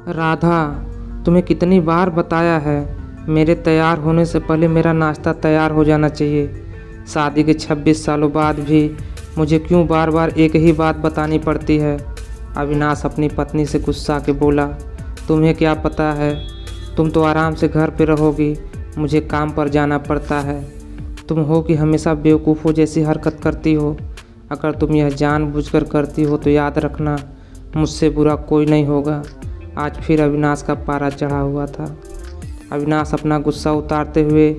राधा, तुम्हें कितनी बार बताया है मेरे तैयार होने से पहले मेरा नाश्ता तैयार हो जाना चाहिए। शादी के 26 सालों बाद भी मुझे क्यों बार बार एक ही बात बतानी पड़ती है। अविनाश अपनी पत्नी से गुस्सा के बोला, तुम्हें क्या पता है, तुम तो आराम से घर पे रहोगी, मुझे काम पर जाना पड़ता है। तुम हो कि हमेशा बेवकूफ़ों जैसी हरकत करती हो। अगर तुम यह जानबूझकर करती हो तो याद रखना, मुझसे बुरा कोई नहीं होगा। आज फिर अविनाश का पारा चढ़ा हुआ था। अविनाश अपना गुस्सा उतारते हुए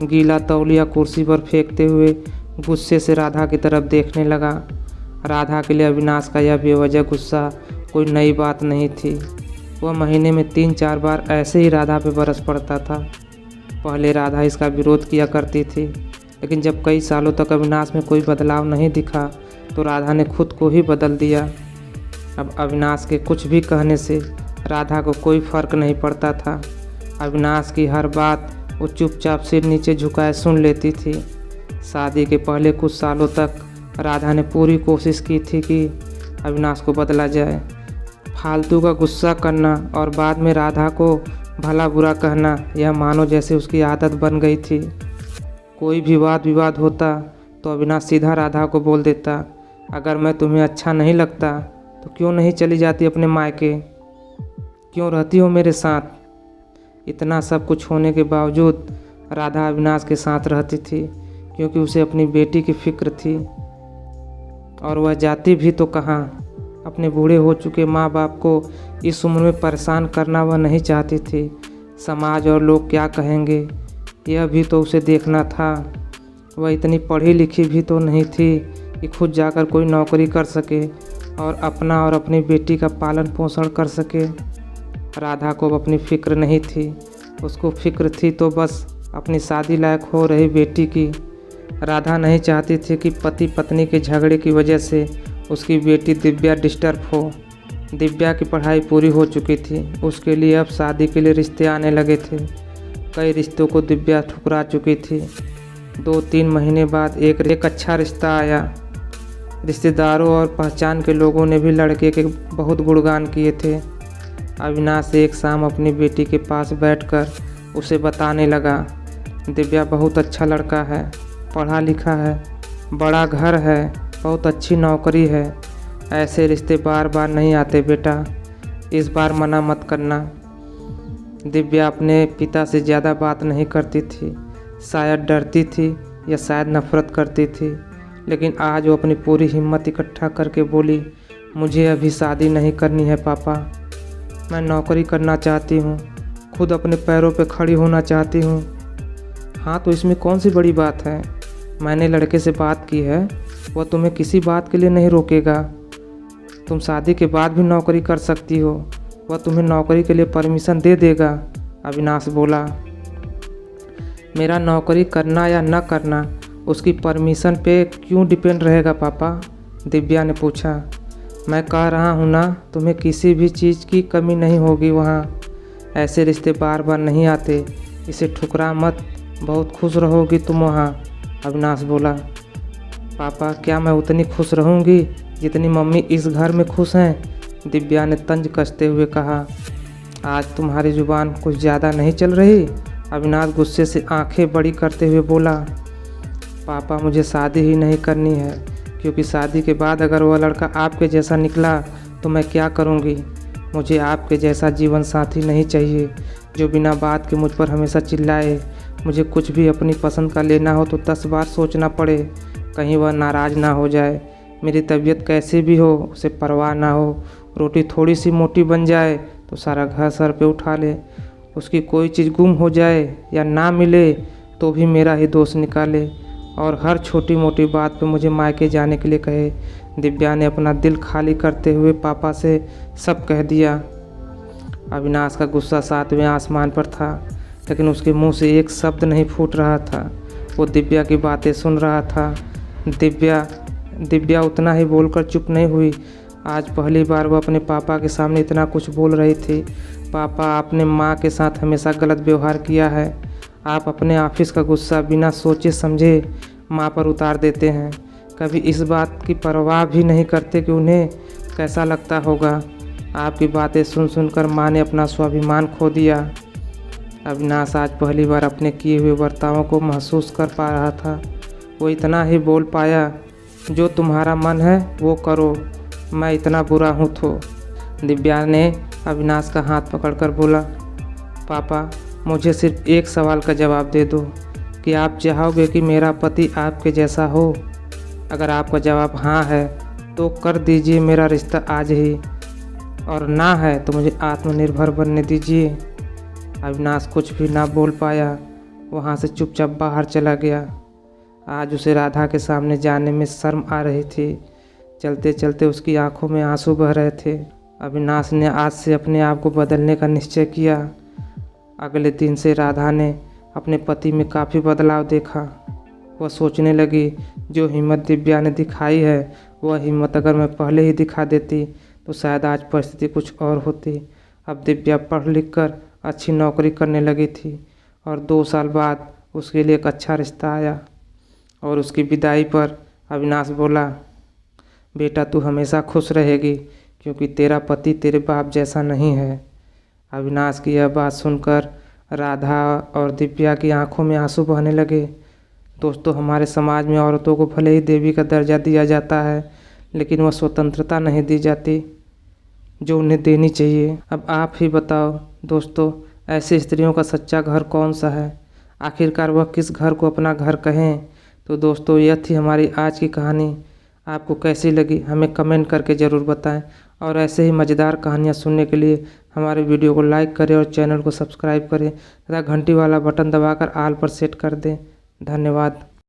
गीला तौलिया कुर्सी पर फेंकते हुए गुस्से से राधा की तरफ देखने लगा। राधा के लिए अविनाश का यह बेवजह गुस्सा कोई नई बात नहीं थी। वह महीने में 3-4 बार ऐसे ही राधा पे बरस पड़ता था। पहले राधा इसका विरोध किया करती थी, लेकिन जब कई सालों तक अविनाश में कोई बदलाव नहीं दिखा तो राधा ने खुद को ही बदल दिया। अब अविनाश के कुछ भी कहने से राधा को कोई फ़र्क नहीं पड़ता था। अविनाश की हर बात वो चुपचाप सिर नीचे झुकाए सुन लेती थी। शादी के पहले कुछ सालों तक राधा ने पूरी कोशिश की थी कि अविनाश को बदला जाए। फालतू का गुस्सा करना और बाद में राधा को भला बुरा कहना, यह मानो जैसे उसकी आदत बन गई थी। कोई भी वाद विवाद होता तो अविनाश सीधा राधा को बोल देता, अगर मैं तुम्हें अच्छा नहीं लगता तो क्यों नहीं चली जाती अपने मायके, क्यों रहती हो मेरे साथ। इतना सब कुछ होने के बावजूद राधा अविनाश के साथ रहती थी, क्योंकि उसे अपनी बेटी की फिक्र थी। और वह जाती भी तो कहाँ, अपने बूढ़े हो चुके माँ बाप को इस उम्र में परेशान करना वह नहीं चाहती थी। समाज और लोग क्या कहेंगे, यह भी तो उसे देखना था। वह इतनी पढ़ी लिखी भी तो नहीं थी कि खुद जाकर कोई नौकरी कर सके और अपना और अपनी बेटी का पालन पोषण कर सके। राधा को अपनी फ़िक्र नहीं थी, उसको फ़िक्र थी तो बस अपनी शादी लायक हो रही बेटी की। राधा नहीं चाहती थी कि पति पत्नी के झगड़े की वजह से उसकी बेटी दिव्या डिस्टर्ब हो। दिव्या की पढ़ाई पूरी हो चुकी थी, उसके लिए अब शादी के लिए रिश्ते आने लगे थे। कई रिश्तों को दिव्या ठुकरा चुकी थी। 2-3 महीने बाद एक अच्छा रिश्ता आया। रिश्तेदारों और पहचान के लोगों ने भी लड़के के बहुत गुणगान किए थे। अविनाश एक शाम अपनी बेटी के पास बैठकर उसे बताने लगा, दिव्या बहुत अच्छा लड़का है, पढ़ा लिखा है, बड़ा घर है, बहुत अच्छी नौकरी है। ऐसे रिश्ते बार बार नहीं आते बेटा, इस बार मना मत करना। दिव्या अपने पिता से ज़्यादा बात नहीं करती थी, शायद डरती थी या शायद नफ़रत करती थी, लेकिन आज वो अपनी पूरी हिम्मत इकट्ठा करके बोली, मुझे अभी शादी नहीं करनी है पापा, मैं नौकरी करना चाहती हूँ, खुद अपने पैरों पे खड़ी होना चाहती हूँ। हाँ तो इसमें कौन सी बड़ी बात है, मैंने लड़के से बात की है, वह तुम्हें किसी बात के लिए नहीं रोकेगा। तुम शादी के बाद भी नौकरी कर सकती हो, वह तुम्हें नौकरी के लिए परमिशन दे देगा। अविनाश बोला, मेरा नौकरी करना या न करना उसकी परमिशन पे क्यों डिपेंड रहेगा पापा, दिव्या ने पूछा। मैं कह रहा हूँ ना, तुम्हें किसी भी चीज़ की कमी नहीं होगी वहाँ। ऐसे रिश्ते बार बार नहीं आते, इसे ठुकरा मत, बहुत खुश रहोगी तुम वहाँ, अविनाश बोला। पापा क्या मैं उतनी खुश रहूँगी जितनी मम्मी इस घर में खुश हैं, दिव्या ने तंज कसते हुए कहा। आज तुम्हारी ज़ुबान कुछ ज़्यादा नहीं चल रही, अविनाश गुस्से से आंखें बड़ी करते हुए बोला। पापा मुझे शादी ही नहीं करनी है, क्योंकि शादी के बाद अगर वह लड़का आपके जैसा निकला तो मैं क्या करूँगी। मुझे आपके जैसा जीवन साथी नहीं चाहिए जो बिना बात के मुझ पर हमेशा चिल्लाए। मुझे कुछ भी अपनी पसंद का लेना हो तो 10 बार सोचना पड़े, कहीं वह नाराज़ ना हो जाए। मेरी तबीयत कैसी भी हो उसे परवाह ना हो, रोटी थोड़ी सी मोटी बन जाए तो सारा घर सर पे उठा ले, उसकी कोई चीज़ गुम हो जाए या ना मिले तो भी मेरा ही दोष निकाले, और हर छोटी मोटी बात पे मुझे मायके जाने के लिए कहे। दिव्या ने अपना दिल खाली करते हुए पापा से सब कह दिया। अविनाश का गुस्सा 7वें आसमान पर था, लेकिन उसके मुंह से एक शब्द नहीं फूट रहा था। वो दिव्या की बातें सुन रहा था। दिव्या उतना ही बोलकर चुप नहीं हुई। आज पहली बार वो अपने पापा के सामने इतना कुछ बोल रही थी। पापा, आपने माँ के साथ हमेशा गलत व्यवहार किया है। आप अपने ऑफिस का गुस्सा बिना सोचे समझे माँ पर उतार देते हैं। कभी इस बात की परवाह भी नहीं करते कि उन्हें कैसा लगता होगा। आपकी बातें सुन सुनकर माँ ने अपना स्वाभिमान खो दिया। अविनाश आज पहली बार अपने किए हुए बर्तावों को महसूस कर पा रहा था। वो इतना ही बोल पाया, जो तुम्हारा मन है वो करो, मैं इतना बुरा हूँ तो। दिव्या ने अविनाश का हाथ पकड़कर बोला, पापा मुझे सिर्फ एक सवाल का जवाब दे दो कि आप चाहोगे कि मेरा पति आपके जैसा हो। अगर आपका जवाब हाँ है तो कर दीजिए मेरा रिश्ता आज ही, और ना है तो मुझे आत्मनिर्भर बनने दीजिए। अविनाश कुछ भी ना बोल पाया, वहाँ से चुपचाप बाहर चला गया। आज उसे राधा के सामने जाने में शर्म आ रही थी। चलते चलते उसकी आंखों में आंसू बह रहे थे। अविनाश ने आज से अपने आप को बदलने का निश्चय किया। अगले दिन से राधा ने अपने पति में काफ़ी बदलाव देखा। वह सोचने लगी, जो हिम्मत दिव्या ने दिखाई है वह हिम्मत अगर मैं पहले ही दिखा देती तो शायद आज परिस्थिति कुछ और होती। अब दिव्या पढ़ लिख कर अच्छी नौकरी करने लगी थी और 2 साल बाद उसके लिए एक अच्छा रिश्ता आया। और उसकी विदाई पर अविनाश बोला, बेटा तू हमेशा खुश रहेगी क्योंकि तेरा पति तेरे बाप जैसा नहीं है। अविनाश की यह बात सुनकर राधा और दिव्या की आंखों में आंसू बहने लगे। दोस्तों, हमारे समाज में औरतों को भले ही देवी का दर्जा दिया जाता है, लेकिन वह स्वतंत्रता नहीं दी जाती जो उन्हें देनी चाहिए। अब आप ही बताओ दोस्तों, ऐसी स्त्रियों का सच्चा घर कौन सा है? आखिरकार वह किस घर को अपना घर कहें? तो दोस्तों, यह थी हमारी आज की कहानी। आपको कैसी लगी हमें कमेंट करके ज़रूर बताएं, और ऐसे ही मज़ेदार कहानियाँ सुनने के लिए हमारे वीडियो को लाइक करें और चैनल को सब्सक्राइब करें तथा घंटी वाला बटन दबाकर ऑल पर सेट कर दें। धन्यवाद।